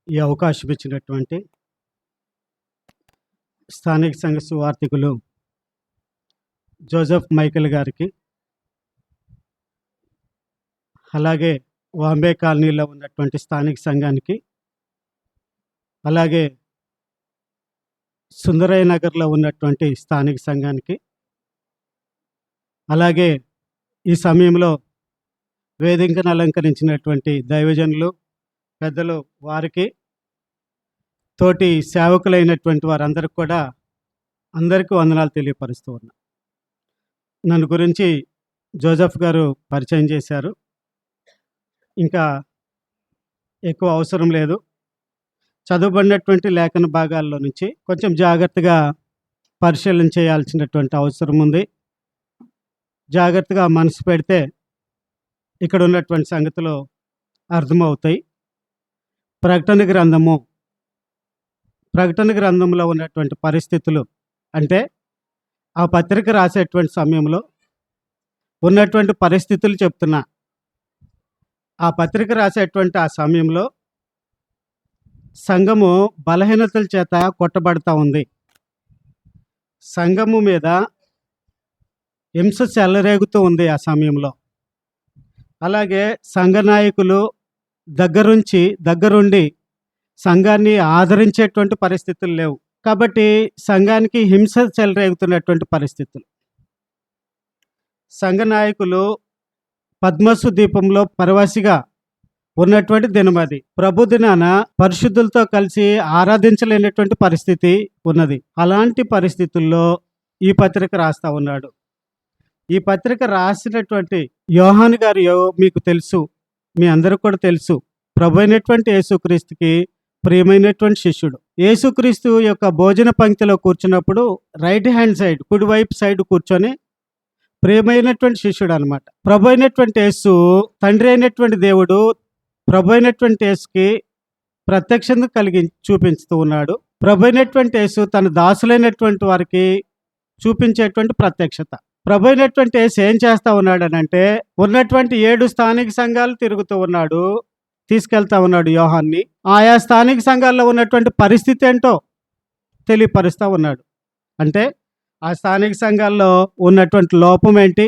ఈ అవకాశం ఇచ్చినటువంటి స్థానిక సంఘ సువార్థికులు జోసెఫ్ మైకేల్ గారికి, అలాగే వాంబే కాలనీలో ఉన్నటువంటి స్థానిక సంఘానికి, అలాగే సుందరయ్య నగర్లో ఉన్నటువంటి స్థానిక సంఘానికి, అలాగే ఈ సమయంలో వేదికను అలంకరించినటువంటి దైవజనులు పెద్దలు వారికి, తోటి సేవకులైనటువంటి వారందరికీ కూడా అందరికీ వందనాలు తెలియపరుస్తూ ఉన్నా. నన్ను గురించి జోసెఫ్ గారు పరిచయం చేశారు. ఇంకా ఎక్కువ అవసరం లేదు. చదువుబడినటువంటి లేఖన భాగాల్లో నుంచి కొంచెం జాగ్రత్తగా పరిశీలన చేయాల్సినటువంటి అవసరం ఉంది. జాగ్రత్తగా మనసు పెడితే ఇక్కడ ఉన్నటువంటి సంగతులు అర్థమవుతాయి. ప్రకటన గ్రంథంలో ఉన్నటువంటి పరిస్థితులు, అంటే ఆ పత్రిక రాసేటువంటి సమయంలో ఉన్నటువంటి పరిస్థితులు చెప్తున్నా. ఆ పత్రిక రాసేటువంటి ఆ సమయంలో సంఘము బలహీనతల చేత కొట్టబడతా ఉంది. సంఘము మీద హింస చెలరేగుతూ ఉంది ఆ సమయంలో. అలాగే సంఘ నాయకులు దగ్గరుండి సంఘాన్ని ఆదరించేటువంటి పరిస్థితులు లేవు. కాబట్టి సంఘానికి హింస చెలరేగుతున్నటువంటి పరిస్థితులు. సంఘ నాయకులు పద్మసు దీపంలో పరవాసిగా ఉన్నటువంటి దినం అది. ప్రభు దినాన పరిశుద్ధులతో కలిసి ఆరాధించలేనటువంటి పరిస్థితి ఉన్నది. అలాంటి పరిస్థితుల్లో ఈ పత్రిక రాస్తా ఉన్నాడు. ఈ పత్రిక రాసినటువంటి యోహాను గారు మీకు తెలుసు, మీ అందరికి కూడా తెలుసు. ప్రభు అయినటువంటి యేసుక్రీస్తుకి ప్రియమైనటువంటి శిష్యుడు. యేసుక్రీస్తు యొక్క భోజన పంక్తిలో కూర్చున్నప్పుడు రైట్ హ్యాండ్ సైడ్, కుడివైపు సైడ్ కూర్చొని ప్రియమైనటువంటి శిష్యుడు అనమాట. ప్రభు అయినటువంటి యేసు, తండ్రి అయినటువంటి దేవుడు ప్రభు అయినటువంటి యేసుకి ప్రత్యక్షత చూపించుతూ ఉన్నాడు. ప్రభు అయినటువంటి యేసు తన దాసులైనటువంటి వారికి చూపించేటువంటి ప్రత్యక్షత. ప్రభు అయినటువంటి యేసు ఏం చేస్తా ఉన్నాడు అని అంటే, ఉన్నటువంటి 7 స్థానిక సంఘాలు తిరుగుతూ ఉన్నాడు, తీసుకెళ్తా ఉన్నాడు యోహాన్ని. ఆయా స్థానిక సంఘాల్లో ఉన్నటువంటి పరిస్థితి ఏంటో తెలియపరుస్తూ ఉన్నాడు. అంటే ఆ స్థానిక సంఘాల్లో ఉన్నటువంటి లోపం ఏంటి,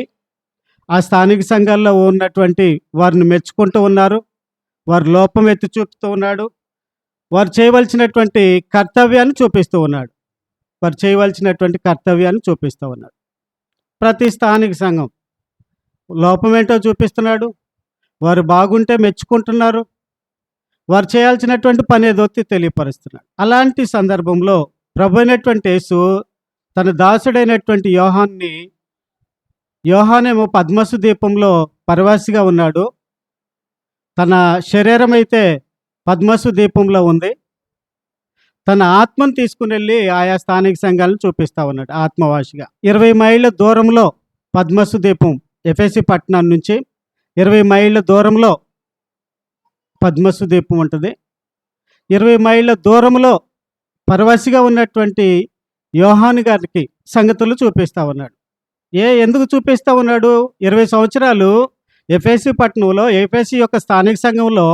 ఆ స్థానిక సంఘాల్లో ఉన్నటువంటి వారిని మెచ్చుకుంటూ ఉన్నారు, వారి లోపం ఎత్తి చూపుతూ ఉన్నాడు, వారు చేయవలసినటువంటి కర్తవ్యాన్ని చూపిస్తూ ఉన్నాడు. ప్రతి స్థానిక సంఘం లోపం ఏంటో చూపిస్తున్నాడు, వారు బాగుంటే మెచ్చుకుంటున్నారు, వారు చేయాల్సినటువంటి పని ఏదో తెలియపరుస్తున్నాడు. అలాంటి సందర్భంలో ప్రభు అయినటువంటి యేసు తన దాసుడైనటువంటి యోహానేమో పద్మసు దీపంలో పరవాసిగా ఉన్నాడు. తన శరీరం అయితే పద్మసు దీపంలో ఉంది. తన ఆత్మను తీసుకుని వెళ్ళి ఆయా స్థానిక సంఘాలను చూపిస్తా ఉన్నాడు ఆత్మవాసిగా. 20 మైళ్ళ దూరంలో పద్మసు దీపం, ఎఫెసి పట్టణం నుంచి 20 మైళ్ళ దూరంలో పద్మసు దీపం ఉంటుంది. 20 మైళ్ళ దూరంలో పరవాసిగా ఉన్నటువంటి యోహాను గారికి సంగతులు చూపిస్తా ఉన్నాడు. ఎందుకు చూపిస్తా ఉన్నాడు? 20 సంవత్సరాలు ఎఫెసి పట్టణంలో, ఎఫెసి యొక్క స్థానిక సంఘంలో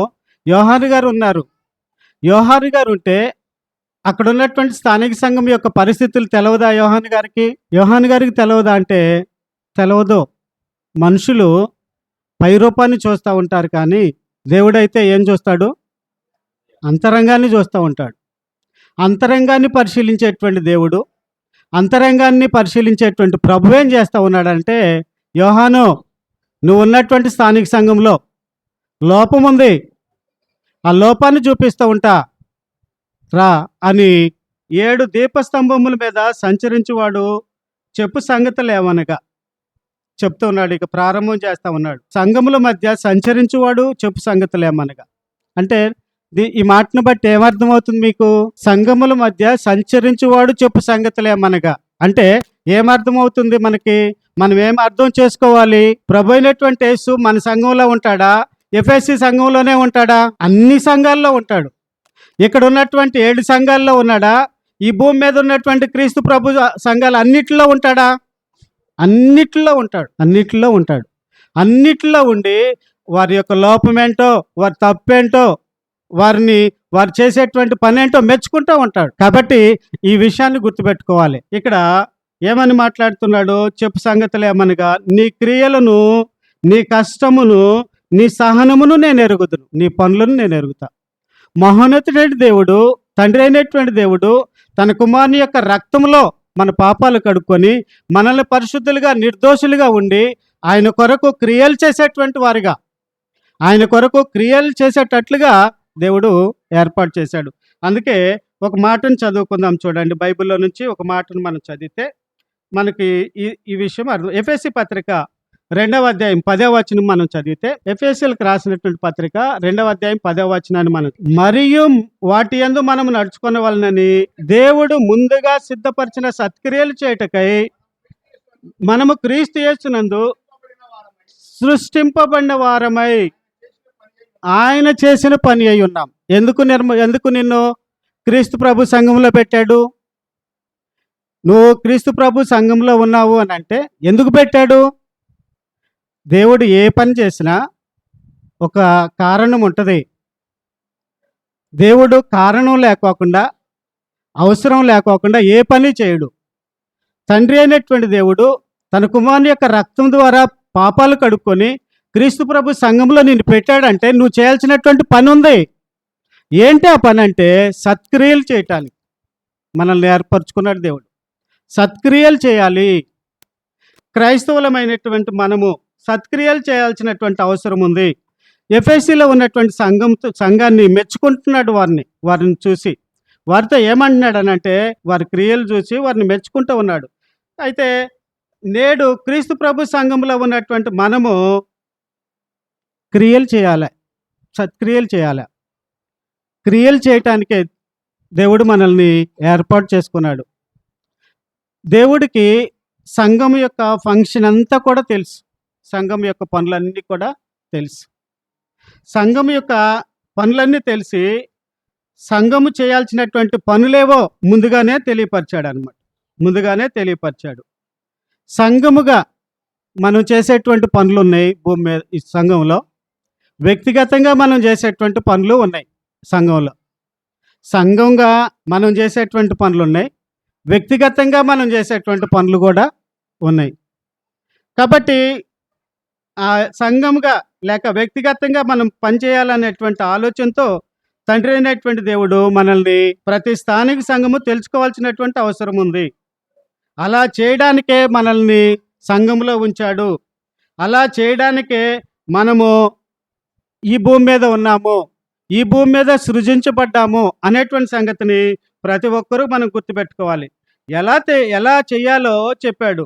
యోహాను గారు ఉన్నారు. యోహాను గారు ఉంటే అక్కడ ఉన్నటువంటి స్థానిక సంఘం యొక్క పరిస్థితులు తెలవదా యోహాను గారికి? యోహాను గారికి తెలవదా అంటే తెలవదు. మనుషులు పై రూపాన్ని చూస్తూ ఉంటారు, కానీ దేవుడైతే ఏం చూస్తాడు? అంతరంగాన్ని చూస్తూ ఉంటాడు. అంతరంగాన్ని పరిశీలించేటువంటి దేవుడు, అంతరంగాన్ని పరిశీలించేటువంటి ప్రభు ఏం చేస్తూ ఉన్నాడంటే, యోహాను, నువ్వు ఉన్నటువంటి స్థానిక సంఘంలో లోపం ఉంది, ఆ లోపాన్ని చూపిస్తూ ఉంటా రా అని 7 దీపస్తంభముల మీద సంచరించువాడు చెప్పు సంగతులు ఏమనగా చెప్తూ ఉన్నాడు. ఇక ప్రారంభం చేస్తా ఉన్నాడు. సంఘముల మధ్య సంచరించువాడు చెప్పు సంగతులు ఏమనగా అంటే, ఈ మాటను బట్టి ఏమర్థమవుతుంది మీకు? సంఘముల మధ్య సంచరించువాడు చెప్పు సంగతులు ఏమనగా అంటే ఏమర్థమవుతుంది మనకి? మనం ఏం అర్థం చేసుకోవాలి? ప్రభు అయినటువంటి యేసు మన సంఘంలో ఉంటాడా? ఎఫెసి సంఘంలోనే ఉంటాడా? అన్ని సంఘాల్లో ఉంటాడు. ఇక్కడ ఉన్నటువంటి 7 సంఘాల్లో ఉన్నాడా? ఈ భూమి మీద ఉన్నటువంటి క్రీస్తు ప్రభు సంఘాలు అన్నిటిలో ఉంటాడా? అన్నిటిలో ఉంటాడు. అన్నిటిలో ఉండి వారి యొక్క లోపమేంటో, వారి తప్పేంటో, వారు చేసేటువంటి పని ఏంటో మెచ్చుకుంటూ ఉంటాడు. కాబట్టి ఈ విషయాన్ని గుర్తుపెట్టుకోవాలి. ఇక్కడ ఏమని మాట్లాడుతున్నాడో చెప్పు సంగతులు ఏమనగా, నీ క్రియలను, నీ కష్టమును, నీ సహనమును నేను ఎరుగుదును, నీ పనులను నేను ఎరుగుతా. మహోన్నతుడైన దేవుడు, తండ్రి అయినటువంటి దేవుడు తన కుమారుని యొక్క రక్తంలో మన పాపాలు కడుక్కొని మనల్ని పరిశుద్ధులుగా, నిర్దోషులుగా ఉండి ఆయన కొరకు క్రియలు చేసేటువంటి వారిగా, ఆయన కొరకు క్రియలు చేసేటట్లుగా దేవుడు ఏర్పాటు చేశాడు. అందుకే ఒక మాటను చదువుకుందాం. చూడండి, బైబిల్లో నుంచి ఒక మాటను మనం చదివితే మనకి ఈ విషయం అర్థం. ఎఫెసీ పత్రిక 2వ అధ్యాయం 10వ వచనం మనం చదివితే, ఎఫెసీలకు రాసినటువంటి పత్రిక 2వ అధ్యాయం 10వ వచనాన్ని మనం, మరియు వాటి యందు మనం నడుచుకునే వాళ్ళని దేవుడు ముందుగా సిద్ధపరిచిన సత్క్రియలు చేయటకై మనము క్రీస్తు యేసునందు సృష్టింపబడిన వారమై ఆయన చేసిన పని అయి ఉన్నాం. ఎందుకు నిన్ను క్రీస్తు ప్రభు సంఘంలో పెట్టాడు? నువ్వు క్రీస్తు ప్రభు సంఘంలో ఉన్నావు అని అంటే ఎందుకు పెట్టాడు? దేవుడు ఏ పని చేసినా ఒక కారణం ఉంటుంది. దేవుడు కారణం లేకోకుండా, అవసరం లేకోకుండా ఏ పని చేయడు. తండ్రి అయినటువంటి దేవుడు తన కుమారుని యొక్క రక్తం ద్వారా పాపాలు కడుక్కొని క్రీస్తు ప్రభు సంఘంలో నిన్ను పెట్టాడంటే నువ్వు చేయాల్సినటువంటి పని ఉంది. ఏంటి ఆ పని అంటే సత్క్రియలు చేయటానికి మనల్ని ఏర్పరచుకున్నాడు దేవుడు. సత్క్రియలు చేయాలి. క్రైస్తవులమైనటువంటి మనము సత్క్రియలు చేయాల్సినటువంటి అవసరం ఉంది. ఎఫెసీలో ఉన్నటువంటి సంఘాన్ని మెచ్చుకుంటున్నాడు. వారిని చూసి వారితో ఏమంటున్నాడు అనంటే, వారి క్రియలు చూసి వారిని మెచ్చుకుంటూ ఉన్నాడు. అయితే నేడు క్రీస్తు ప్రభు సంఘంలో ఉన్నటువంటి మనము క్రియలు చేయాలి, సత్క్రియలు చేయాలి. క్రియలు చేయటానికే దేవుడు మనల్ని ఏర్పాటు చేసుకున్నాడు. దేవుడికి సంఘం యొక్క ఫంక్షన్ అంతా కూడా తెలుసు. సంఘం యొక్క పనులన్నీ కూడా తెలుసు. సంఘం యొక్క పనులన్నీ తెలిసి సంఘము చేయాల్సినటువంటి పనులేవో ముందుగానే తెలియపరిచాడు. సంఘముగా మనం చేసేటువంటి పనులు ఉన్నాయి భూమి మీద. ఈ సంఘంలో వ్యక్తిగతంగా మనం చేసేటువంటి పనులు ఉన్నాయి. సంఘంగా మనం చేసేటువంటి పనులు ఉన్నాయి, వ్యక్తిగతంగా మనం చేసేటువంటి పనులు కూడా ఉన్నాయి. కాబట్టి ఆ సంఘంగా లేక వ్యక్తిగతంగా మనం పనిచేయాలనేటువంటి ఆలోచనతో తండ్రి అయినటువంటి దేవుడు మనల్ని ప్రతి స్థానిక సంఘము తెలుసుకోవాల్సినటువంటి అవసరం ఉంది. అలా చేయడానికే మనల్ని సంఘంలో ఉంచాడు. అలా చేయడానికే మనము ఈ భూమి మీద ఉన్నాము, ఈ భూమి మీద సృజించబడ్డాము అనేటువంటి సంగతిని ప్రతి ఒక్కరూ మనం గుర్తుపెట్టుకోవాలి. ఎలా చేయాలో చెప్పాడు.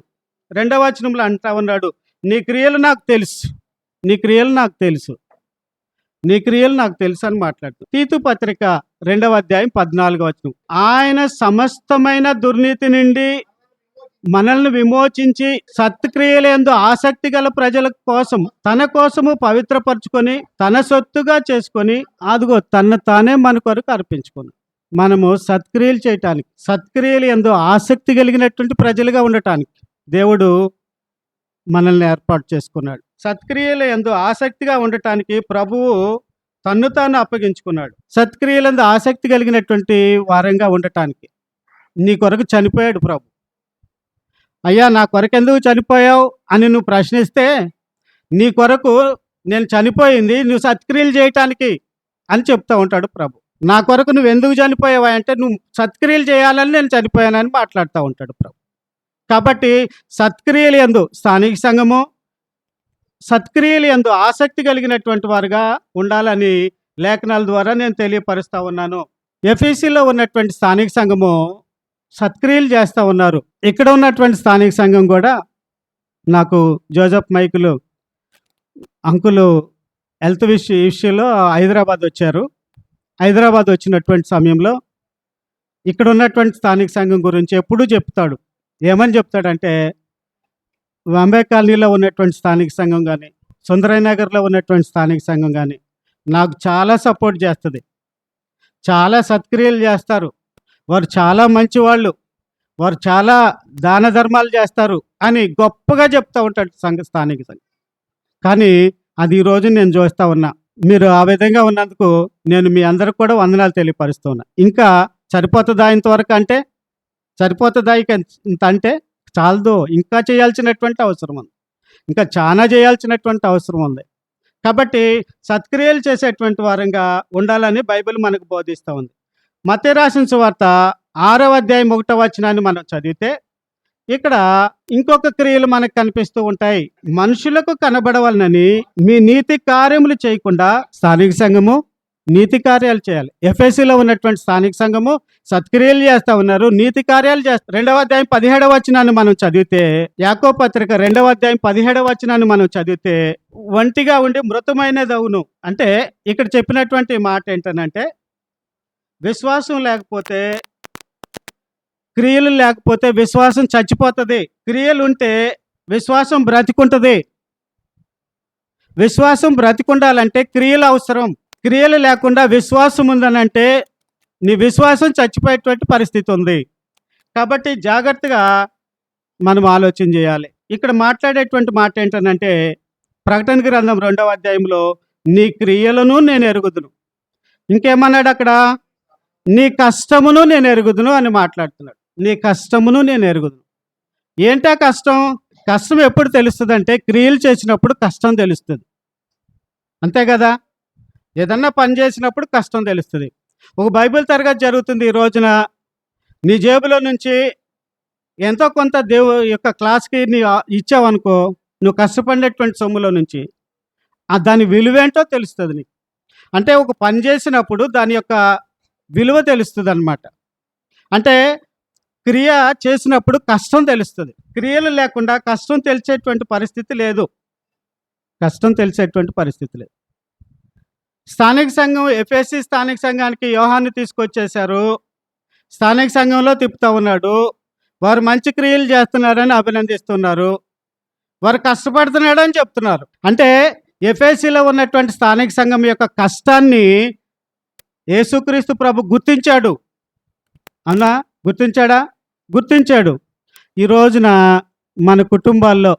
2వ వచనంలో అంటా ఉన్నాడు, నీ క్రియలు నాకు తెలుసు అని మాట్లాడుతూ. తీతు పత్రిక 2వ అధ్యాయం 14వ వచనం, ఆయన సమస్తమైన దుర్నీతి నుండి మనల్ని విమోచించి సత్క్రియలందు ఆసక్తి గల ప్రజల కోసం తన కోసము పవిత్రపరచుకొని తన సొత్తుగా చేసుకొని అదిగో తను తానే మన కొరకు అర్పించుకుని మనము సత్క్రియలు చేయటానికి, సత్క్రియలు యందు ఆసక్తి కలిగినటువంటి ప్రజలుగా ఉండటానికి దేవుడు మనల్ని ఏర్పాటు చేసుకున్నాడు. సత్క్రియల యందు ఆసక్తిగా ఉండటానికి ప్రభువు తన్ను తాను అప్పగించుకున్నాడు. సత్క్రియలందు ఆసక్తి కలిగినటువంటి వారంగా ఉండటానికి నీ కొరకు చనిపోయాడు ప్రభు. అయ్యా, నా కొరకు ఎందుకు చనిపోయావు అని నువ్వు ప్రశ్నిస్తే, నీ కొరకు నేను చనిపోయింది నువ్వు సత్క్రియలు చేయటానికి అని చెప్తూ ఉంటాడు ప్రభు. నా కొరకు నువ్వు ఎందుకు చనిపోయావా అంటే, నువ్వు సత్క్రియలు చేయాలని నేను చనిపోయానని మాట్లాడుతూ ఉంటాడు ప్రభు. కాబట్టి సత్క్రియలు యందు స్థానిక సంఘము సత్క్రియలు యందు ఆసక్తి కలిగినటువంటి వారుగా ఉండాలని లేఖనాల ద్వారా నేను తెలియపరుస్తూ ఉన్నాను. ఎఫెసీలో ఉన్నటువంటి స్థానిక సంఘము సత్క్రియలు చేస్తూ ఉన్నారు. ఇక్కడ ఉన్నటువంటి స్థానిక సంఘం కూడా నాకు జోసెఫ్ మైకులు అంకులు హెల్త్ విషయంలో హైదరాబాద్ వచ్చారు. హైదరాబాద్ వచ్చినటువంటి సమయంలో ఇక్కడ ఉన్నటువంటి స్థానిక సంఘం గురించి ఎప్పుడూ చెప్తాడు. ఏమని చెప్తాడంటే, బాంబే కాలనీలో ఉన్నటువంటి స్థానిక సంఘం కానీ, సుందరయ్య నగర్లో ఉన్నటువంటి స్థానిక సంఘం కానీ నాకు చాలా సపోర్ట్ చేస్తుంది. చాలా సత్క్రియలు చేస్తారు. వారు చాలా మంచివాళ్ళు, వారు చాలా దాన ధర్మాలు చేస్తారు అని గొప్పగా చెప్తూ ఉంటాడు స్థానిక సంఘం. కానీ అది ఈరోజు నేను చూస్తూ ఉన్నా, మీరు ఆ విధంగా ఉన్నందుకు నేను మీ అందరికి కూడా వందనాలు తెలియపరుస్తున్నా. ఇంకా సరిపోతుందా ఇంతవరకు అంటే? సరిపోతుందా ఇక ఇంత అంటే? చాలదు. ఇంకా చేయాల్సినటువంటి అవసరం ఉంది. ఇంకా చాలా చేయాల్సినటువంటి అవసరం ఉంది. కాబట్టి సత్క్రియలు చేసేటువంటి వారంగా ఉండాలని బైబిల్ మనకు బోధిస్తూ ఉంది. మత్తయి రాసిన సువార్త 6వ అధ్యాయం 1వ వచనాన్ని మనం చదివితే ఇక్కడ ఇంకొక క్రియలు మనకు కనిపిస్తూ ఉంటాయి. మనుషులకు కనబడవలనని మీ నీతి కార్యములు చేయకుండా స్థానిక సంఘము నీతి కార్యాలు చేయాలి. ఎఫెసీలో ఉన్నటువంటి స్థానిక సంఘము సత్క్రియలు చేస్తా ఉన్నారు, నీతి కార్యాలు చేస్తారు. 2వ అధ్యాయం 17వ వచనాన్ని మనం చదివితే, యాకోబు పత్రిక 2వ అధ్యాయం 17వ వచనాన్ని మనం చదివితే, ఒంటిగా ఉండి మృతమైనదవును అంటే ఇక్కడ చెప్పినటువంటి మాట ఏంటనంటే, విశ్వాసం లేకపోతే, క్రియలు లేకపోతే విశ్వాసం చచ్చిపోతుంది. క్రియలు ఉంటే విశ్వాసం బ్రతికుంటుంది. విశ్వాసం బ్రతికుండాలంటే క్రియలు అవసరం. క్రియలు లేకుండా విశ్వాసం ఉందనంటే నీ విశ్వాసం చచ్చిపోయేటువంటి పరిస్థితి ఉంది. కాబట్టి జాగ్రత్తగా మనం ఆలోచన చేయాలి. ఇక్కడ మాట్లాడేటువంటి మాట ఏంటనంటే, ప్రకటన గ్రంథం 2వ అధ్యాయంలో నీ క్రియలను నేను ఎరుగుదును. ఇంకేమన్నాడు అక్కడ? నీ కష్టమును నేను ఎరుగుదును అని మాట్లాడుతున్నాడు. నీ కష్టమును నేను ఎరుగుదును. ఏంటా కష్టం? కష్టం ఎప్పుడు తెలుస్తుంది అంటే క్రియలు చేసినప్పుడు కష్టం తెలుస్తుంది. అంతే కదా? ఏదన్నా పని చేసినప్పుడు కష్టం తెలుస్తుంది. ఒక బైబిల్ తరగతి జరుగుతుంది ఈ రోజున. నీ జేబులో నుంచి ఎంతో కొంత దేవుని యొక్క క్లాస్కి నీ ఇచ్చావనుకో, నువ్వు కష్టపడినటువంటి సొమ్ములో నుంచి దాని విలువేంటో తెలుస్తుంది నీకు. అంటే ఒక పని చేసినప్పుడు దాని యొక్క విలువ తెలుస్తుంది అన్నమాట. అంటే క్రియ చేసినప్పుడు కష్టం తెలుస్తుంది. క్రియలు లేకుండా కష్టం తెలిసేటువంటి పరిస్థితి లేదు. కష్టం తెలిసేటువంటి పరిస్థితి లేదు. స్థానిక సంఘం, ఎఫెసీ స్థానిక సంఘానికి యోహాన్ని తీసుకొచ్చేశారు. స్థానిక సంఘంలో తిప్పుతూ ఉన్నాడు. వారు మంచి క్రియలు చేస్తున్నారని అభినందిస్తున్నారు. వారు కష్టపడుతున్నాడని చెప్తున్నారు. అంటే ఎఫెసీలో ఉన్నటువంటి స్థానిక సంఘం యొక్క కష్టాన్ని యేసుక్రీస్తు ప్రభు గుర్తించాడు. అన్నా గుర్తించాడా? గుర్తించాడు. ఈ రోజున మన కుటుంబాల్లో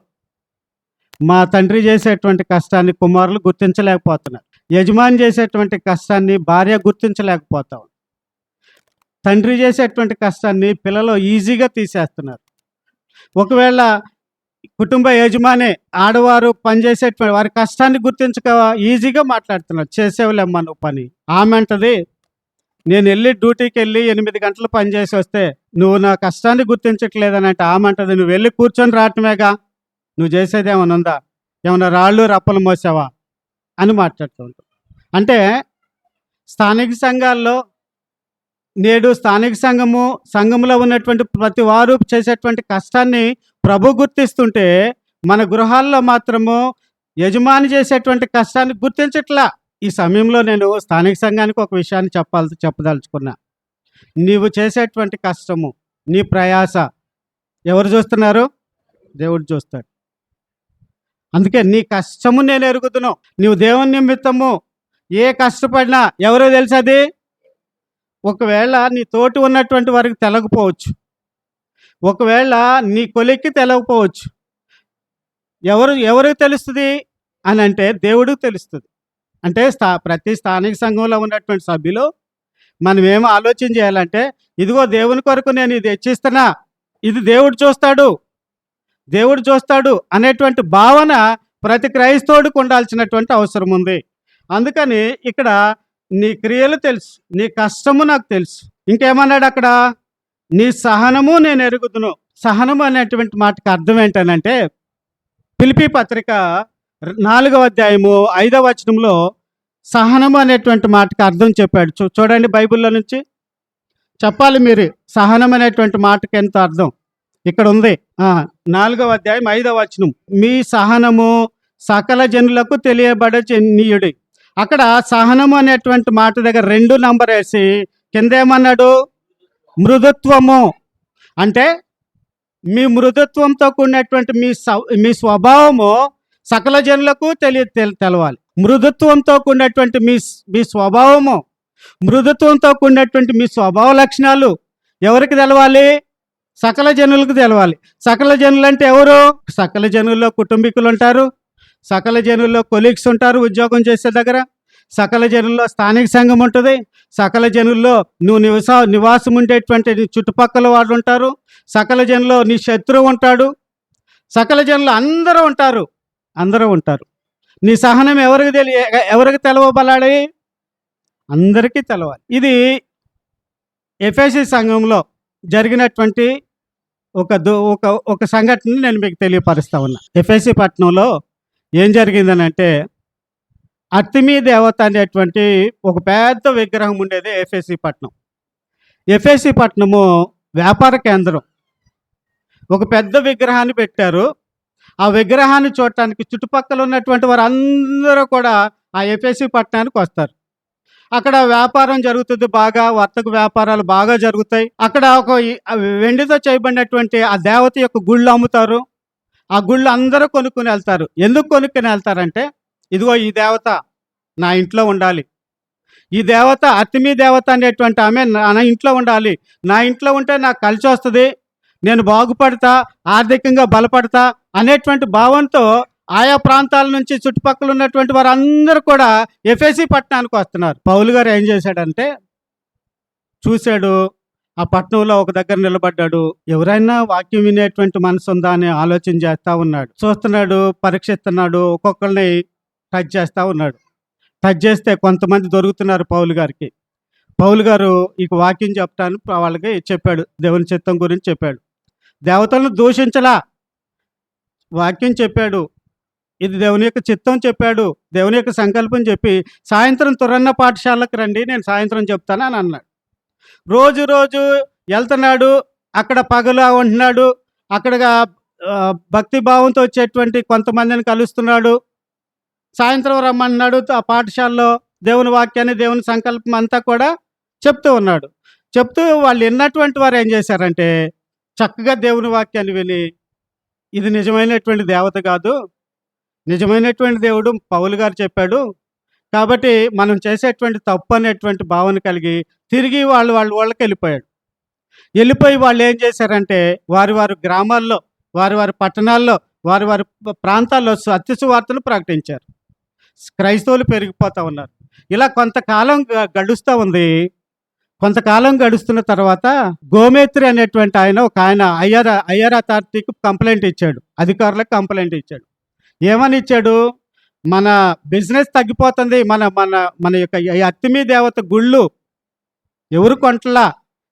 మా తండ్రి చేసేటువంటి కష్టాన్ని కుమారులు గుర్తించలేకపోతున్నారు. యజమాని చేసేటువంటి కష్టాన్ని భార్య గుర్తించలేకపోతాం. తండ్రి చేసేటువంటి కష్టాన్ని పిల్లలు ఈజీగా తీసేస్తున్నారు. ఒకవేళ కుటుంబ యజమాని ఆడవారు పనిచేసేటువంటి వారి కష్టాన్ని గుర్తించక ఈజీగా మాట్లాడుతున్నారు. చేసేవాళ్ళమ్మా నువ్వు పని. ఆమె అంటది, నేను వెళ్ళి డ్యూటీకి వెళ్ళి 8 గంటలు పనిచేసి వస్తే నువ్వు నా కష్టాన్ని గుర్తించట్లేదని అంటే ఆమె అంటది, నువ్వు వెళ్ళి కూర్చొని రావటమేగా, నువ్వు చేసేది ఏమైనా ఉందా? ఏమైనా రాళ్ళు రప్పలు మోసావా అని మాట్లాడుతూ ఉంటాం. అంటే స్థానిక సంఘాల్లో నేడు స్థానిక సంఘంలో ఉన్నటువంటి ప్రతి వారు చేసేటువంటి కష్టాన్ని ప్రభు గుర్తిస్తుంటే, మన గృహాల్లో మాత్రము యజమాని చేసేటువంటి కష్టాన్ని గుర్తించట్లా. ఈ సమయంలో నేను స్థానిక సంఘానికి ఒక విషయాన్ని చెప్పదలుచుకున్నా. నీవు చేసేటువంటి కష్టము, నీ ప్రయాస ఎవరు చూస్తున్నారు? దేవుడు చూస్తాడు. అందుకే నీ కష్టము నేను ఎరుగుదును. నీవు దేవుని నిమిత్తము ఏ కష్టపడినా ఎవరో తెలుసది? ఒకవేళ నీ తోటి ఉన్నటువంటి వారికి తెలకపోవచ్చు, ఒకవేళ నీ కొలిక్కి తెలకపోవచ్చు. ఎవరికి తెలుస్తుంది అని అంటే దేవుడికి తెలుస్తుంది. అంటే ప్రతి స్థానిక సంఘంలో ఉన్నటువంటి సభ్యులు మనం ఏమో ఆలోచన చేయాలంటే, ఇదిగో దేవుని కొరకు నేను ఇది హెచ్చిస్తున్నా, ఇది దేవుడు చూస్తాడు అనేటువంటి భావన ప్రతి క్రైస్తవుడికి ఉండాల్సినటువంటి అవసరం ఉంది. అందుకని ఇక్కడ నీ క్రియలు తెలుసు, నీ కష్టము నాకు తెలుసు. ఇంకేమన్నాడు అక్కడ? నీ సహనము నేను ఎరుగుదును. సహనము అనేటువంటి మాటకి అర్థం ఏంటనంటే, ఫిలిప్పీ పత్రిక 4వ అధ్యాయము 5వ వచనంలో సహనము అనేటువంటి మాటకి అర్థం చెప్పాడు. చూడండి బైబిల్లో నుంచి చెప్పాలి మీరు. సహనం అనేటువంటి మాటకి ఎంత అర్థం ఇక్కడ ఉంది. 4వ అధ్యాయం 5వ వచనం, మీ సహనము సకల జనులకు తెలియబడనీయుడి. అక్కడ సహనము అనేటువంటి మాట దగ్గర 2 నంబర్ వేసి కిందేమన్నాడు? మృదుత్వము. అంటే మీ మృదుత్వంతో కూడినటువంటి మీ స్వభావము సకల జనులకు తెలవాలి. మృదుత్వంతో కూడినటువంటి మీ స్వభావము, మృదుత్వంతో కూడినటువంటి మీ స్వభావ లక్షణాలు ఎవరికి తెలవాలి? సకల జనులకు తెలవాలి. సకల జనులు అంటే ఎవరు? సకల జనుల్లో కుటుంబీకులు ఉంటారు, సకల జనుల్లో కొలీగ్స్ ఉంటారు ఉద్యోగం చేసే దగ్గర, సకల జనుల్లో స్థానిక సంఘం ఉంటుంది. సకల జనుల్లో నువ్వు నివాసం ఉండేటువంటి నీ చుట్టుపక్కల వాళ్ళు ఉంటారు. సకల జనుల్లో నీ శత్రువు ఉంటాడు. సకల జనులు అందరూ ఉంటారు. అందరూ ఉంటారు. నీ సహనం ఎవరికి తెలవబలాలి? అందరికీ తెలవాలి. ఇది ఎఫెసీ సంఘంలో జరిగినటువంటి ఒక సంఘటన నేను మీకు తెలియపరుస్తా ఉన్నా. ఎఫెసీ పట్టణంలో ఏం జరిగిందనంటే, అర్తిమీ దేవత అనేటువంటి ఒక పెద్ద విగ్రహం ఉండేది ఎఫెసీ పట్టణం. ఎఫెసీ పట్టణము వ్యాపార కేంద్రం. ఒక పెద్ద విగ్రహాన్ని పెట్టారు. ఆ విగ్రహాన్ని చూడటానికి చుట్టుపక్కల ఉన్నటువంటి వారు అందరూ కూడా ఆ ఎఫెసీ పట్టణానికి వస్తారు. అక్కడ వ్యాపారం జరుగుతుంది, బాగా వర్తక వ్యాపారాలు బాగా జరుగుతాయి. అక్కడ ఒక వెండితో చేయబడినటువంటి ఆ దేవత యొక్క గుళ్ళు అమ్ముతారు. ఆ గుళ్ళు అందరూ కొనుక్కుని వెళ్తారు. ఎందుకు కొనుక్కుని వెళ్తారంటే, ఇదిగో ఈ దేవత నా ఇంట్లో ఉండాలి, ఈ దేవత అర్తిమీ దేవత అనేటువంటి ఆమె నా ఇంట్లో ఉండాలి, నా ఇంట్లో ఉంటే నాకు కలిసి వస్తుంది, నేను బాగుపడతా, ఆర్థికంగా బలపడతా అనేటువంటి భావంతో ఆయా ప్రాంతాల నుంచి చుట్టుపక్కల ఉన్నటువంటి వారు అందరూ కూడా ఎఫెసీ పట్టణానికి వస్తున్నారు. పౌలు గారు ఏం చేశాడంటే, చూశాడు, ఆ పట్టణంలో ఒక దగ్గర నిలబడ్డాడు. ఎవరైనా వాక్యం వినేటువంటి మనసు ఉందా అని ఆలోచన చేస్తూ ఉన్నాడు. చూస్తున్నాడు, పరీక్షిస్తున్నాడు, ఒక్కొక్కరిని టచ్ చేస్తూ ఉన్నాడు. టచ్ చేస్తే కొంతమంది దొరుకుతున్నారు పౌలు గారికి. పౌలు గారు ఇక వాక్యం చెప్పడానికి వాళ్ళకి చెప్పాడు, దేవుని చిత్తం గురించి చెప్పాడు. దేవతలను దూషించలా, వాక్యం చెప్పాడు, ఇది దేవుని యొక్క చిత్తం చెప్పాడు, దేవుని యొక్క సంకల్పం చెప్పి, సాయంత్రం తురన్న పాఠశాలకు రండి, నేను సాయంత్రం చెప్తాను అని అన్నాడు. రోజు వెళ్తున్నాడు, అక్కడ పగలు ఉంటున్నాడు, అక్కడగా భక్తి భావంతో వచ్చేటువంటి కొంతమందిని కలుస్తున్నాడు. సాయంత్రం రమ్మన్నాడు, ఆ పాఠశాలలో దేవుని వాక్యాన్ని, దేవుని సంకల్పం అంతా కూడా చెప్తూ ఉన్నాడు. చెప్తూ వాళ్ళు విన్నటువంటి వారు ఏం చేశారంటే, చక్కగా దేవుని వాక్యాన్ని విని, ఇది నిజమైనటువంటి దేవత కాదు, నిజమైనటువంటి దేవుడు పౌలు గారు చెప్పాడు కాబట్టి మనం చేసేటువంటి తప్పు అనేటువంటి భావన కలిగి తిరిగి వాళ్ళకి వెళ్ళిపోయి వాళ్ళు ఏం చేశారంటే, వారి గ్రామాల్లో, వారి పట్టణాల్లో, వారి ప్రాంతాల్లో సత్య సువార్తను ప్రకటించారు. క్రైస్తవులు పెరిగిపోతూ ఉన్నారు. ఇలా కొంతకాలం గడుస్తూ ఉంది. కొంతకాలం గడుస్తున్న తర్వాత గోమేత్రి అనేటువంటి ఒక ఆయన ఐఆర్ అథారిటీకి కంప్లైంట్ ఇచ్చాడు, అధికారులకు కంప్లైంట్ ఇచ్చాడు. ఏమని ఇచ్చాడు? మన బిజినెస్ తగ్గిపోతుంది, మన యొక్క అర్తిమీ దేవత గుళ్ళు ఎవరు కొంటలా,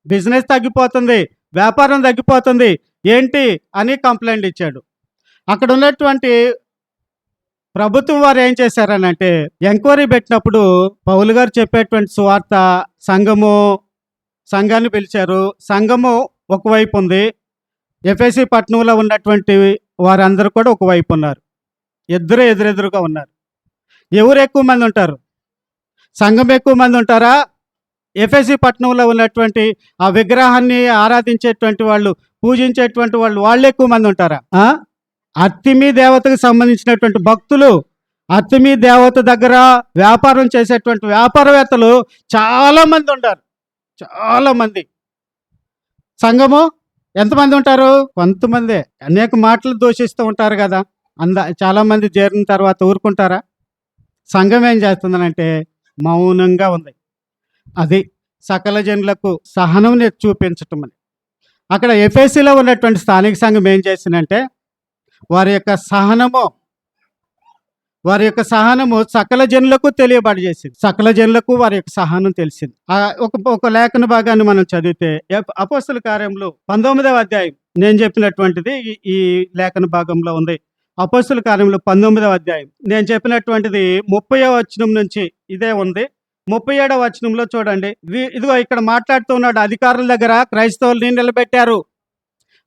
బిజినెస్ తగ్గిపోతుంది, వ్యాపారం తగ్గిపోతుంది ఏంటి అని కంప్లైంట్ ఇచ్చాడు. అక్కడ ఉన్నటువంటి ప్రభుత్వం వారు ఏం చేశారనంటే, ఎంక్వైరీ పెట్టినప్పుడు పౌలు గారు చెప్పేటువంటి సువార్త సంఘాన్ని పిలిచారు. సంఘము ఒకవైపు ఉంది, ఎఫెసీ పట్టణంలో ఉన్నటువంటి వారందరూ కూడా ఒకవైపు ఉన్నారు. ఎదురెదురుగా ఉన్నారు. ఎవరు ఎక్కువ మంది ఉంటారు? సంఘం ఎక్కువ మంది ఉంటారా? ఎఫెసీ పట్టణంలో ఉన్నటువంటి ఆ విగ్రహాన్ని ఆరాధించేటువంటి వాళ్ళు, పూజించేటువంటి వాళ్ళు ఎక్కువ మంది ఉంటారా? అర్తిమీ దేవతకు సంబంధించినటువంటి భక్తులు, అర్తిమీ దేవత దగ్గర వ్యాపారం చేసేటువంటి వ్యాపారవేత్తలు చాలామంది ఉంటారు, చాలామంది. సంఘము ఎంతమంది ఉంటారు? కొంతమందే. అనేక మాటలు దూషిస్తూ ఉంటారు కదా, చాలామంది చేరిన తర్వాత ఊరుకుంటారా? సంఘం ఏం చేస్తుందనంటే మౌనంగా ఉంది. అది సకల జనులకు సహనం చూపించటం అని. అక్కడ ఎఫెసీలో ఉన్నటువంటి స్థానిక సంఘం ఏం చేసిందంటే, వారి యొక్క సహనము సకల జనులకు తెలియబడజేసింది. సకల జనులకు వారి యొక్క సహనం తెలిసింది. ఒక లేఖన భాగాన్ని మనం చదివితే, అపోస్తల కార్యములు 19వ అధ్యాయం, నేను చెప్పినటువంటిది ఈ లేఖన భాగంలో ఉంది. అపోస్తల కార్యములు 19వ అధ్యాయం నేను చెప్పినటువంటిది 30వ వచనం నుంచి ఇదే ఉంది. 37వ వచనంలో చూడండి, ఇదిగో ఇక్కడ మాట్లాడుతూ ఉన్నాడు. అధికారుల దగ్గర క్రైస్తవుల్ని నిలబెట్టారు.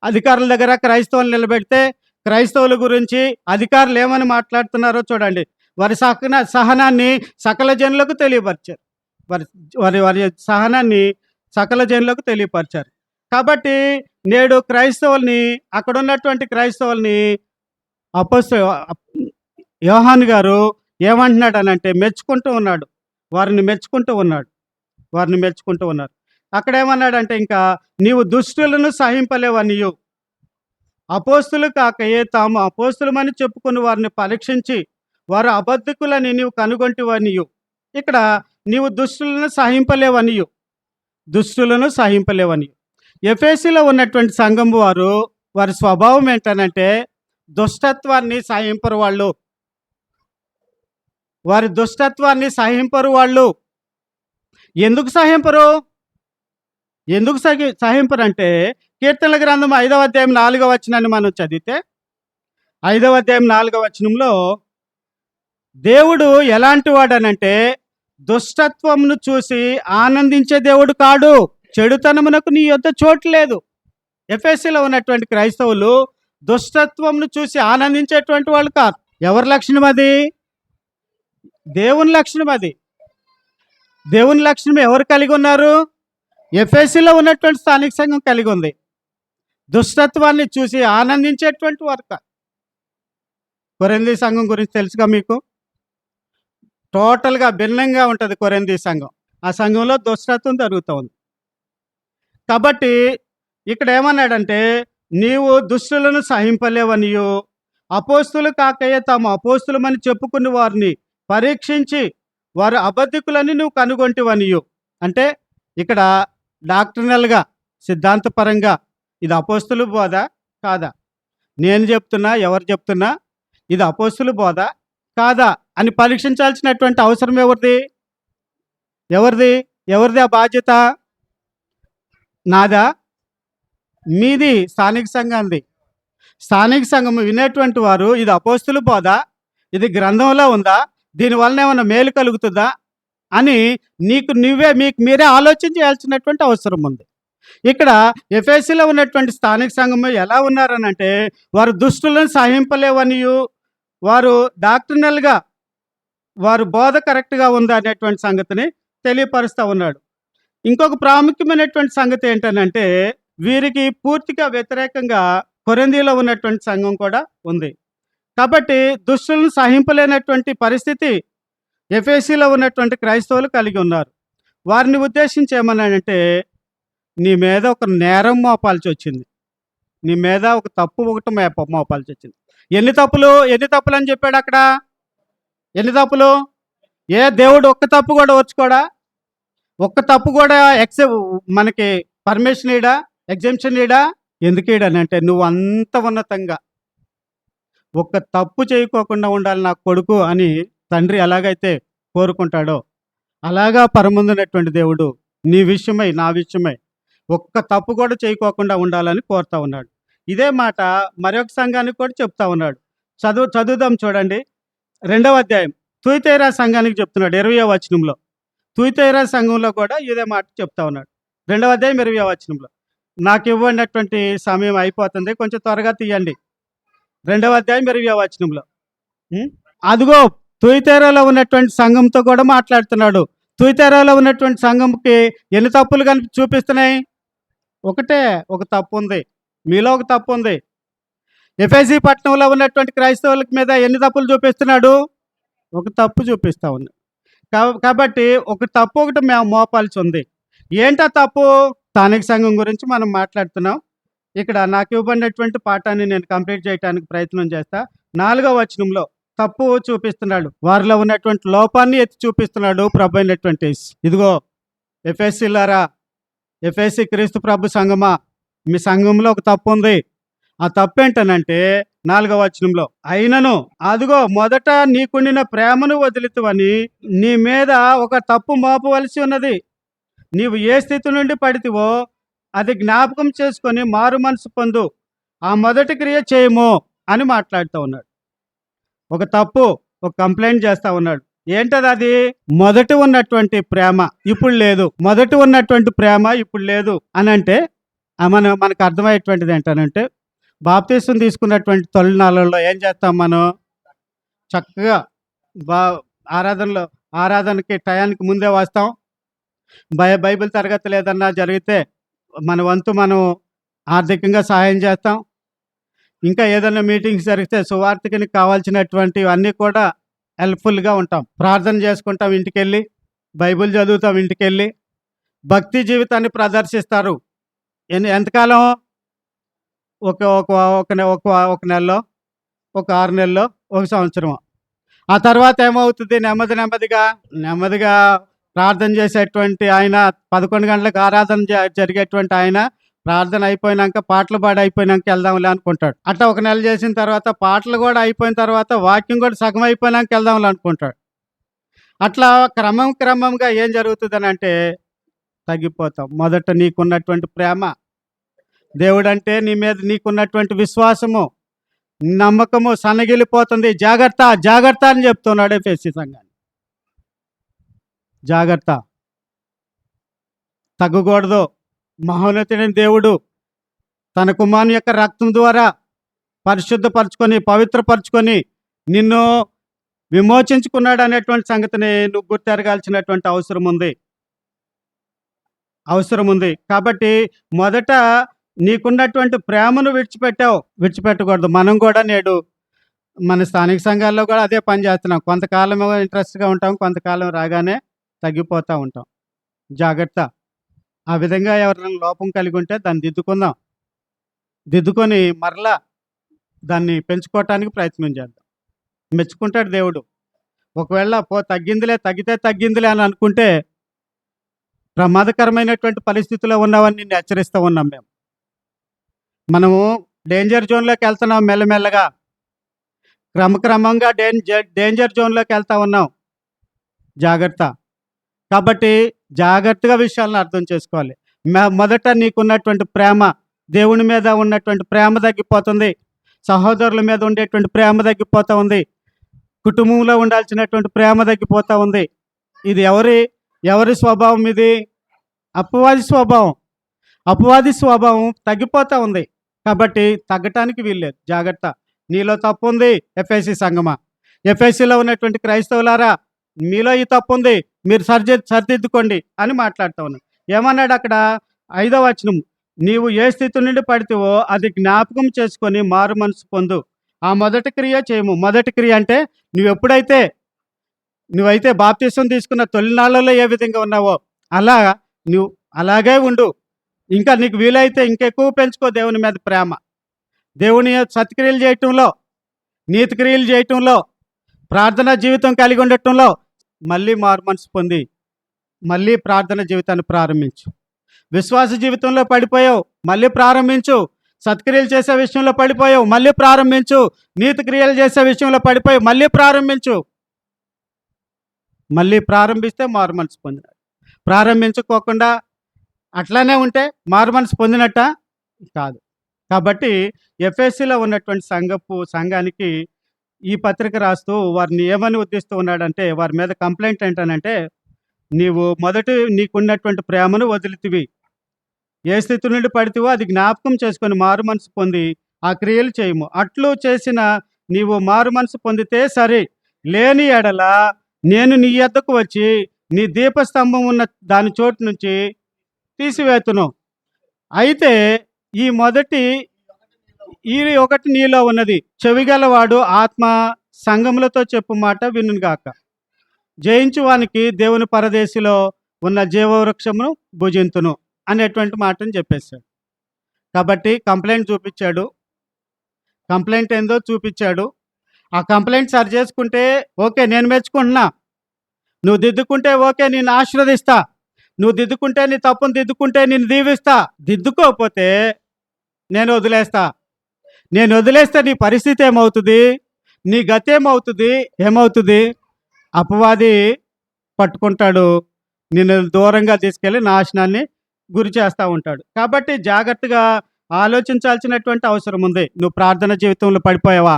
అధికారుల దగ్గర క్రైస్తవులు నిలబెడితే క్రైస్తవుల గురించి అధికారులు ఏమని మాట్లాడుతున్నారో చూడండి. వారి సహనాన్ని సకల జనులకు తెలియపరిచారు. వారి సహనాన్ని సకల జనులకు తెలియపరిచారు. కాబట్టి నేడు క్రైస్తవుల్ని, అక్కడ ఉన్నటువంటి క్రైస్తవుల్ని యోహాను గారు ఏమంటున్నాడు అనంటే, మెచ్చుకుంటూ ఉన్నాడు, వారిని మెచ్చుకుంటూ ఉన్నారు. అక్కడ ఏమన్నాడంటే, ఇంకా నీవు దుష్టులను సహింపలేవనియు, అపోస్తులు కాకయే తాము అపోస్తులమని చెప్పుకుని వారిని పరీక్షించి వారు అబద్ధికులని నీవు కనుగొంటివనియు, ఇక్కడ నీవు దుష్టులను సహింపలేవనియు, దుష్టులను సహింపలేవనియు. ఎఫెసీలో ఉన్నటువంటి సంఘం వారి స్వభావం ఏంటనంటే దుష్టత్వాన్ని సహింపరు వాళ్ళు. వారి దుష్టత్వాన్ని సహింపరు వాళ్ళు. ఎందుకు సహింపరు? ఎందుకు సహింపరు అంటే కీర్తనల గ్రంథం 5వ అధ్యాయం 4వ వచనాన్ని మనం చదివితే 5వ అధ్యాయం 4వ వచనంలో దేవుడు ఎలాంటి వాడనంటే దుష్టత్వమును చూసి ఆనందించే దేవుడు కాడు, చెడుతనమునకు నీ యొద్ద చోటు లేదు. ఎఫెసీలో ఉన్నటువంటి క్రైస్తవులు దుష్టత్వమును చూసి ఆనందించేటువంటి వాళ్ళు కాదు. ఎవరి లక్షణం అది? దేవుని లక్షణం అది. దేవుని లక్షణం ఎవరు కలిగి ఉన్నారు? ఎఫెసీలో ఉన్నటువంటి స్థానిక సంఘం కలిగి ఉంది. దుష్టత్వాన్ని చూసి ఆనందించేటువంటి వారు కాదు. కొరింథీ సంఘం గురించి తెలుసుగా మీకు? టోటల్గా భిన్నంగా ఉంటుంది కొరింథీ సంఘం. ఆ సంఘంలో దుష్టత్వం జరుగుతూ ఉంది. కాబట్టి ఇక్కడ ఏమన్నాడంటే నీవు దుష్టులను సహింపలేవనియు, అపోస్తులు కాకయ్య తాము అపోస్తులమని చెప్పుకుని వారిని పరీక్షించి వారు అబద్ధికులని నువ్వు కనుగొంటివనియు. అంటే ఇక్కడ డాక్టర్నల్గా సిద్ధాంతపరంగా ఇది అపోస్తులు బోధ కాదా? నేను చెప్తున్నా, ఎవరు చెప్తున్నా ఇది అపోస్తులు బోధ కాదా అని పరీక్షించాల్సినటువంటి అవసరం ఎవరిది? ఎవరిది ఆ బాధ్యత? నాదా? మీది? స్థానిక సంఘాన్ని. స్థానిక సంఘం వినేటువంటి వారు ఇది అపోస్తులు బోధ, ఇది గ్రంథంలో ఉందా, దీనివల్ల ఏమైనా మేలు కలుగుతుందా అని మీకు మీరే ఆలోచన చేయాల్సినటువంటి అవసరం ఉంది. ఇక్కడ ఎఫెసీలో ఉన్నటువంటి స్థానిక సంఘం ఎలా ఉన్నారనంటే వారు దుష్టులను సహింపలేవనియు, వారు డాక్టర్నల్గా వారు బోధ కరెక్ట్గా ఉందా అనేటువంటి సంగతిని తెలియపరుస్తూ ఉన్నాడు. ఇంకొక ప్రాముఖ్యమైనటువంటి సంగతి ఏంటనంటే వీరికి పూర్తిగా వ్యతిరేకంగా కొరింథీలో ఉన్నటువంటి సంఘం కూడా ఉంది. కాబట్టి దుష్టులను సహింపలేనటువంటి పరిస్థితి ఎఫెసీలో ఉన్నటువంటి క్రైస్తవులు కలిగి ఉన్నారు. వారిని ఉద్దేశించి ఏమన్నాడంటే నీ మీద ఒక నేరం మోపాల్సి వచ్చింది, నీ మీద ఒక తప్పు ఒకటి మోపాల్సి వచ్చింది. ఎన్ని తప్పులు అని చెప్పాడు అక్కడ? ఎన్ని తప్పులు? దేవుడు ఒక్క తప్పు కూడా వచ్చుకోడా? ఒక్క తప్పు కూడా మనకి పర్మిషన్ ఇడా, ఎగ్జామ్షన్ ఇడా? ఎందుకు ఇడనంటే నువ్వు అంత ఉన్నతంగా ఒక్క తప్పు చేయకోకుండా ఉండాలి నా కొడుకు అని తండ్రి ఎలాగైతే కోరుకుంటాడో అలాగా పరముందున్నటువంటి దేవుడు నీ విషయమై నా విషయమై ఒక్క తప్పు కూడా చేయకోకుండా ఉండాలని కోరుతా ఉన్నాడు. ఇదే మాట మరొక సంఘానికి కూడా చెప్తా ఉన్నాడు. చదువుదాం చూడండి. 2వ అధ్యాయం తుయతైరా సంఘానికి చెప్తున్నాడు 20వ వచనంలో. తుయతైరా సంఘంలో కూడా ఇదే మాట చెప్తా ఉన్నాడు. 2వ అధ్యాయం 20వ వచనంలో. నాకు ఇవ్వనటువంటి సమయం అయిపోతుంది, కొంచెం త్వరగా తీయండి. 2వ అధ్యాయం 20వ వచనంలో. అదిగో తుయతైరాలో ఉన్నటువంటి సంఘంతో కూడా మాట్లాడుతున్నాడు. తుయతైరాలో ఉన్నటువంటి సంఘంకి ఎన్ని తప్పులు చూపిస్తున్నాయి? ఒకటే, ఒక తప్పు ఉంది. మీలో ఒక తప్పు ఉంది. ఎఫెసీ పట్టణంలో ఉన్నటువంటి క్రైస్తవుల మీద ఎన్ని తప్పులు చూపిస్తున్నాడు? ఒక తప్పు చూపిస్తా ఉన్నాడు. కాబట్టి ఒక తప్పు ఒకటి మేము మోపాల్సి ఉంది. ఏంటా తప్పు? స్థానిక సంఘం గురించి మనం మాట్లాడుతున్నాం. ఇక్కడ నాకు ఇవ్వబడినటువంటి పాఠాన్ని నేను కంప్లీట్ చేయడానికి ప్రయత్నం చేస్తా. 4వ వచనంలో తప్పు చూపిస్తున్నాడు, వారిలో ఉన్నటువంటి లోపాన్ని ఎత్తి చూపిస్తున్నాడు ప్రభు అయినటువంటి. ఇదిగో ఎఫెసీలారా, ఎఫెసీ క్రీస్తు ప్రభు సంఘమా, మీ సంఘంలో ఒక తప్పు ఉంది. ఆ తప్పు ఏంటనంటే 4వ వచనంలో, అయినను అదిగో మొదట నీకుండిన ప్రేమను వదిలితువని నీ మీద ఒక తప్పు మోపవలసి ఉన్నది. నీవు ఏ స్థితి నుండి పడితివో అది జ్ఞాపకం చేసుకొని మారు మనసు పొందు, ఆ మొదటి క్రియ చేయము అని మాట్లాడుతూ ఉన్నాడు. ఒక తప్పు, ఒక కంప్లైంట్ చేస్తా ఉన్నాడు. ఏంటది? అది మొదటి ఉన్నటువంటి ప్రేమ ఇప్పుడు లేదు, మొదటి ఉన్నటువంటి ప్రేమ ఇప్పుడు లేదు అని అంటే మనకు అర్థమయ్యేటువంటిది ఏంటనంటే బాప్తీసం తీసుకున్నటువంటి తొలినాళ్ళలో ఏం చేస్తాం? మనం చక్కగా ఆరాధనకి టయానికి ముందే వస్తాం. బైబిల్ తరగతులు ఏదన్నా జరిగితే మన వంతు మనం ఆర్థికంగా సహాయం చేస్తాం. ఇంకా ఏదైనా మీటింగ్స్ జరిగితే సువార్తికి కావాల్సినటువంటివి అన్నీ కూడా హెల్ప్ఫుల్గా ఉంటాం. ప్రార్థన చేసుకుంటాం ఇంటికెళ్ళి, బైబిల్ చదువుతాం ఇంటికెళ్ళి, భక్తి జీవితాన్ని ప్రదర్శిస్తారు. ఎంతకాలం? ఒక నెలలో, ఒక 6 నెలలో, ఒక సంవత్సరం. ఆ తర్వాత ఏమవుతుంది? నెమ్మదిగా ప్రార్థన చేసేటువంటి ఆయన, 11 గంటలకు ఆరాధన జరిగేటువంటి ఆయన, ప్రార్థన అయిపోయినాక, పాటలు పాడి అయిపోయినాక వెళ్దాంలే అనుకుంటాడు. అట్లా ఒక నెల చేసిన తర్వాత పాటలు కూడా అయిపోయిన తర్వాత వాక్యం కూడా సగం అయిపోయినాక వెళ్దాంలే అనుకుంటాడు. అట్లా క్రమంగా ఏం జరుగుతుందని అంటే తగ్గిపోతాం. మొదట నీకున్నటువంటి ప్రేమ, దేవుడంటే నీ మీద నీకున్నటువంటి విశ్వాసము, నమ్మకము సన్నగిలిపోతుంది. జాగ్రత్త జాగ్రత్త అని చెప్తున్నాడు ఎఫెసీ సంఘాన్ని. జాగ్రత్త, తగ్గకూడదు. మహోన్నతుడైన దేవుడు తన కుమారుని యొక్క రక్తం ద్వారా పరిశుద్ధపరచుకొని, పవిత్రపరచుకొని నిన్ను విమోచించుకున్నాడు అనేటువంటి సంగతిని నువ్వు గుర్తెరగాల్సినటువంటి అవసరం ఉంది. కాబట్టి మొదట నీకున్నటువంటి ప్రేమను విడిచిపెట్టకూడదు. మనం కూడా నేడు మన స్థానిక సంఘాల్లో కూడా అదే పని చేస్తున్నాం. కొంతకాలం ఇంట్రెస్ట్గా ఉంటాం, కొంతకాలం రాగానే తగ్గిపోతూ ఉంటాం. జాగ్రత్త. ఆ విధంగా ఎవరైనా లోపం కలిగి ఉంటే దాన్ని దిద్దుకొని మరలా దాన్ని పెంచుకోవటానికి ప్రయత్నం చేద్దాం. మెచ్చుకుంటాడు దేవుడు. ఒకవేళ తగ్గితే తగ్గిందిలే అని అనుకుంటే ప్రమాదకరమైనటువంటి పరిస్థితిలో ఉన్నామని నిన్ను హెచ్చరిస్తూ ఉన్నాం. మనము డేంజర్ జోన్లోకి వెళ్తున్నాం. మెల్లమెల్లగా క్రమంగా డేంజర్ జోన్లోకి వెళ్తా ఉన్నాం. జాగ్రత్త. కాబట్టి జాగ్రత్తగా విషయాలను అర్థం చేసుకోవాలి. మొదట నీకున్నటువంటి ప్రేమ, దేవుని మీద ఉన్నటువంటి ప్రేమ తగ్గిపోతుంది. సహోదరుల మీద ఉండేటువంటి ప్రేమ తగ్గిపోతూ ఉంది. కుటుంబంలో ఉండాల్సినటువంటి ప్రేమ తగ్గిపోతూ ఉంది. ఇది ఎవరి స్వభావం? ఇది అపవాది స్వభావం తగ్గిపోతూ ఉంది. కాబట్టి తగ్గటానికి వీల్లేదు. జాగ్రత్త. నీలో తప్పు ఉంది ఎఫెసీ సంఘమా, ఎఫెసీలో ఉన్నటువంటి క్రైస్తవులారా, మీలో ఈ తప్పు ఉంది, మీరు సరిదిద్దుకోండి అని మాట్లాడుతూ ఉన్నాను. ఏమన్నాడు అక్కడ? 5వ వచనం, నీవు ఏ స్థితి నుండి పడితేవో అది జ్ఞాపకం చేసుకొని మారు మనసు పొందు, ఆ మొదటి క్రియ చేయము. మొదటి క్రియ అంటే నువ్వైతే బాప్తిసం తీసుకున్న తొలినాళ్ళలో ఏ విధంగా ఉన్నావో నువ్వు అలాగే ఉండు. ఇంకా నీకు వీలైతే ఇంకెక్కువ పెంచుకో దేవుని మీద ప్రేమ. దేవుని సత్క్రియలు చేయటంలో, నీతి క్రియలు చేయటంలో, ప్రార్థనా జీవితం కలిగి ఉండటంలో మళ్ళీ మారు మనసు పొంది మళ్ళీ ప్రార్థన జీవితాన్ని ప్రారంభించు. విశ్వాస జీవితంలో పడిపోయావు, మళ్ళీ ప్రారంభించు. సత్క్రియలు చేసే విషయంలో పడిపోయావు, మళ్ళీ ప్రారంభించు. నీతి క్రియలు చేసే విషయంలో పడిపోయావు, మళ్ళీ ప్రారంభించు. మళ్ళీ ప్రారంభిస్తే మారు మనసు పొందినాడు. ప్రారంభించుకోకుండా అట్లానే ఉంటే మారు మనసు పొందినట్ట కాదు. కాబట్టి ఎఫెసీలో ఉన్నటువంటి సంఘానికి ఈ పత్రిక రాస్తూ వారిని ఏమని ఉద్దేశిస్తూ ఉన్నాడంటే, వారి మీద కంప్లైంట్ ఏంటనంటే, నీకున్నటువంటి ప్రేమను వదిలితివి, ఏ స్థితి నుండి పడితేవో అది జ్ఞాపకం చేసుకొని మారు మనసు పొంది ఆ క్రియలు చేయము. అట్లు చేసిన నీవు మారు మనసు పొందితే సరే, లేని ఎడల నేను నీ యొద్దకు వచ్చి నీ దీపస్తంభం ఉన్న దాని చోటు నుంచి తీసివేతును. అయితే ఈ ఒకటి నీలో ఉన్నది, చెవిగలవాడు ఆత్మ సంఘములతో చెప్పు మాట వినుగాక. జయించు వానికి దేవుని పరదేశిలో ఉన్న జీవవృక్షమును భుజింతును అనేటువంటి మాటను చెప్పేశాడు. కాబట్టి కంప్లైంట్ ఏందో చూపించాడు. ఆ కంప్లైంట్ సరి చేసుకుంటే ఓకే, నేను మెచ్చుకుంటున్నా. నువ్వు దిద్దుకుంటే ఓకే, నేను ఆశీర్వదిస్తా. నువ్వు దిద్దుకుంటే, నీ తప్పును దిద్దుకుంటే నేను దీవిస్తా. దిద్దుకోకపోతే నేను వదిలేస్తే నీ పరిస్థితి ఏమవుతుంది? నీ గతి ఏమవుతుంది? అపవాది పట్టుకుంటాడు, నిన్ను దూరంగా తీసుకెళ్ళి నాశనాన్ని గురి చేస్తూ ఉంటాడు. కాబట్టి జాగ్రత్తగా ఆలోచించాల్సినటువంటి అవసరం ఉంది. నువ్వు ప్రార్థన జీవితంలో పడిపోయావా?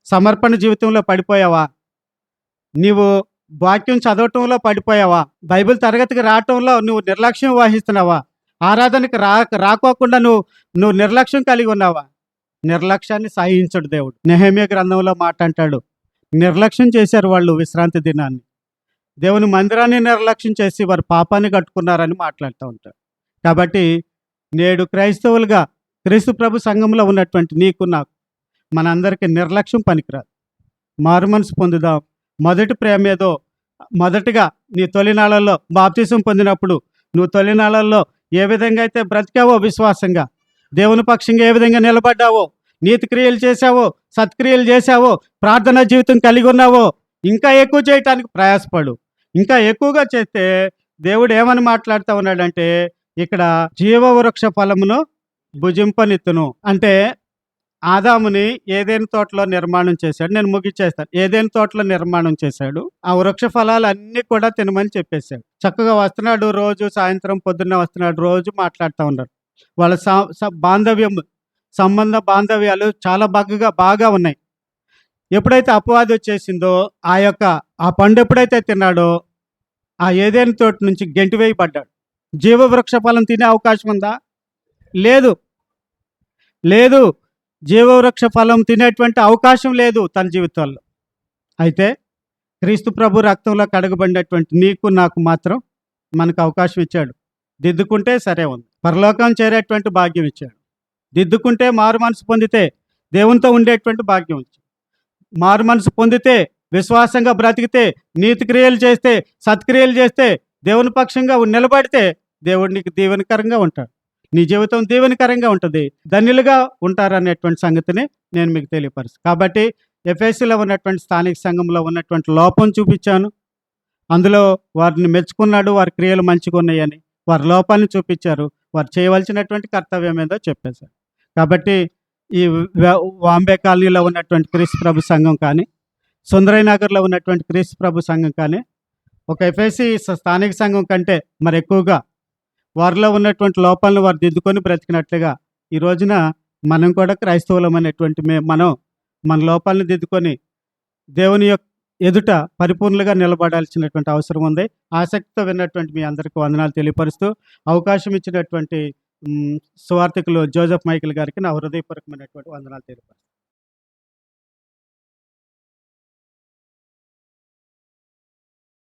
సమర్పణ జీవితంలో పడిపోయావా? నీవు వాక్యం చదవటంలో పడిపోయావా? బైబిల్ తరగతికి రావటంలో నువ్వు నిర్లక్ష్యం వహిస్తున్నావా? ఆరాధనకి రాకోకుండా నువ్వు నిర్లక్ష్యం కలిగి ఉన్నావా? నిర్లక్ష్యాన్ని సహించడు దేవుడు. నెహెమ్యా గ్రంథంలో మాట అంటాడు, నిర్లక్ష్యం చేశారు వాళ్ళు విశ్రాంతి దినాన్ని, దేవుని మందిరాన్ని నిర్లక్ష్యం చేసి వారు పాపాన్ని కట్టుకున్నారని మాట్లాడుతూ ఉంటాడు. కాబట్టి నేడు క్రైస్తవులుగా క్రీస్తు ప్రభు సంఘంలో ఉన్నటువంటి నీకు నాకు మనందరికీ నిర్లక్ష్యం పనికిరాదు. మారు మనసు పొందుదాం. మొదటి ప్రేమ ఏదో మొదటిగా నీ తొలినాళ్ళల్లో బాప్తిసం పొందినప్పుడు నువ్వు తొలినాళ్ళల్లో ఏ విధంగా అయితే బ్రతికావో, విశ్వాసంగా దేవుని పక్షంగా ఏ విధంగా నిలబడ్డావో, నీతి క్రియలు చేశావో, సత్క్రియలు చేశావో, ప్రార్థనా జీవితం కలిగి ఉన్నావో, ఇంకా ఎక్కువ చేయటానికి ప్రయాసపడు. ఇంకా ఎక్కువగా చేస్తే దేవుడు ఏమని మాట్లాడుతూ ఉన్నాడంటే, ఇక్కడ జీవవృక్ష ఫలమును భుజింపనిత్తును. అంటే ఆదాముని ఏదైనా తోటలో నిర్మాణం చేశాడు. నేను ముగిచ్చేస్తాను. ఏదైనా తోటలో నిర్మాణం చేశాడు. ఆ వృక్ష ఫలాలన్నీ కూడా తినమని చెప్పేశాడు. చక్కగా వస్తున్నాడు, రోజు సాయంత్రం పొద్దున్న వస్తున్నాడు, రోజు మాట్లాడుతూ ఉన్నారు. వాళ్ళ బాంధవ్యం, సంబంధ బాంధవ్యాలు చాలా బాగా ఉన్నాయి. ఎప్పుడైతే అపవాది వచ్చేసిందో, ఆ పండు ఎప్పుడైతే తిన్నాడో, ఆ ఏదైనా తోట నుంచి గెంటివేయబడ్డాడు. జీవవృక్ష ఫలం తినే అవకాశం ఉందా? లేదు. జీవవృక్ష ఫలం తినేటువంటి అవకాశం లేదు తన జీవితాల్లో. అయితే క్రీస్తు ప్రభు రక్తంలో కడగబడినటువంటి నీకు నాకు మాత్రం మనకు అవకాశం ఇచ్చాడు. దిద్దుకుంటే సరే ఉంది. పరలోకం చేరేటువంటి భాగ్యం ఇచ్చాడు. దిద్దుకుంటే మారు మనసు పొందితే దేవునితో ఉండేటువంటి భాగ్యం ఇచ్చాడు. మారు మనసు పొందితే, విశ్వాసంగా బ్రతికితే, నీతి క్రియలు చేస్తే, సత్క్రియలు చేస్తే, దేవుని పక్షంగా నిలబడితే దేవుడు నీకు దీవెనకరంగా ఉంటాడు. నీ జీవితం దీవెనకరంగా ఉంటుంది. ధన్యులుగా ఉంటారనేటువంటి సంగతిని నేను మీకు తెలియపరుస్తాను. కాబట్టి ఎఫెసీలో ఉన్నటువంటి స్థానిక సంఘంలో ఉన్నటువంటి లోపం చూపించాను. అందులో వారిని మెచ్చుకున్నాడు, వారి క్రియలు మంచిగా ఉన్నాయని. వారి లోపాలను చూపించారు. వారు చేయవలసినటువంటి కర్తవ్యం ఏదో చెప్పేశారు. కాబట్టి ఈ వాంబే కాలనీలో ఉన్నటువంటి క్రీస్తు ప్రభు సంఘం కానీ, సుందరయ్య నగర్లో ఉన్నటువంటి క్రీస్తు ప్రభు సంఘం కానీ, ఒక ఎఫ్ఎసి స్థానిక సంఘం కంటే మరి ఎక్కువగా వారిలో ఉన్నటువంటి లోపాలను వారు దిద్దుకొని బ్రతికినట్లుగా ఈ రోజున మనం కూడా క్రైస్తవులం అనేటువంటి మనం మన లోపాలను దిద్దుకొని దేవుని యొక్క ఎదుట పరిపూర్ణంగా నిలబడాల్సినటువంటి అవసరం ఉంది. ఆసక్తితో విన్నటువంటి మీ అందరికీ వందనాలు తెలియపరుస్తూ, అవకాశం ఇచ్చినటువంటి సువార్థికులు జోసెఫ్ మైకిల్ గారికి నా హృదయపూర్వకమైనటువంటి వందనాలు తెలియపరుస్తాను.